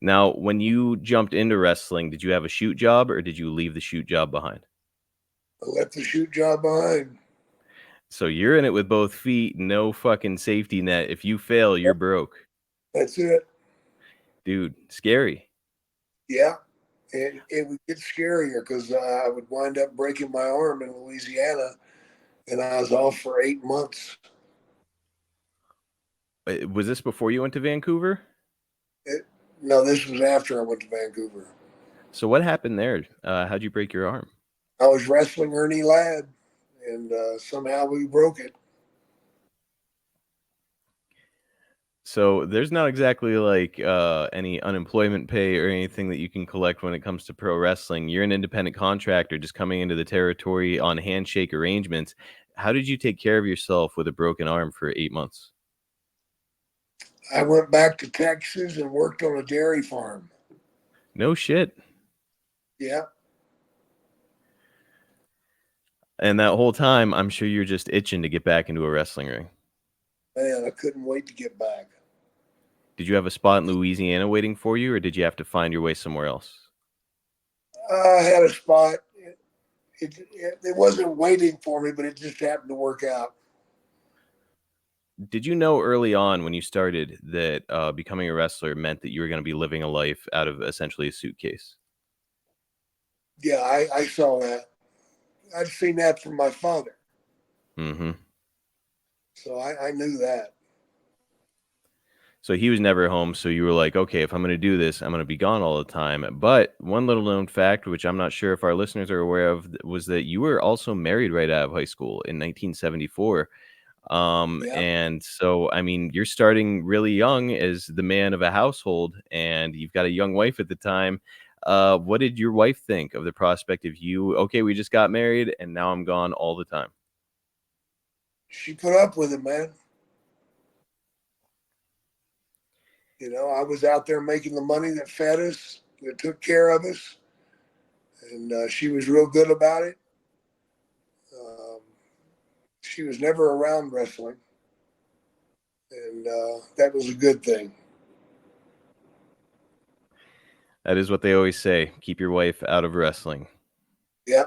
Now, when you jumped into wrestling, did you have a shoot job or did you leave the shoot job behind? I left the shoot job behind. So you're in it with both feet, no fucking safety net. If you fail, you're broke. That's it. Dude, scary. Yeah. And it would get scarier because I would wind up breaking my arm in Louisiana, and I was off for 8 months. Was this before you went to Vancouver? It, no, this was after I went to Vancouver. So what happened there? How'd you break your arm? I was wrestling Ernie Ladd, and somehow we broke it. So there's not exactly like any unemployment pay or anything that you can collect when it comes to pro wrestling. You're an independent contractor just coming into the territory on handshake arrangements. How did you take care of yourself with a broken arm for 8 months? I went back to Texas and worked on a dairy farm. No shit. Yeah. And that whole time, I'm sure you're just itching to get back into a wrestling ring. Man, I couldn't wait to get back. Did you have a spot in Louisiana waiting for you, or did you have to find your way somewhere else? I had a spot. It wasn't waiting for me, but it just happened to work out. Did you know early on when you started that becoming a wrestler meant that you were going to be living a life out of essentially a suitcase? Yeah, I saw that. I'd seen that from my father. Mm-hmm. So I knew that. So he was never home. So you were like, okay, if I'm going to do this, I'm going to be gone all the time. But one little known fact, which I'm not sure if our listeners are aware of, was that you were also married right out of high school in 1974. Yeah. And so, I mean, you're starting really young as the man of a household, and you've got a young wife at the time. What did your wife think of the prospect of you? Okay, we just got married, and now I'm gone all the time. She put up with it, man. I was out there making the money that fed us, that took care of us, and she was real good about it. Um, she was never around wrestling, and that was a good thing. That is what they always say: keep your wife out of wrestling. Yeah.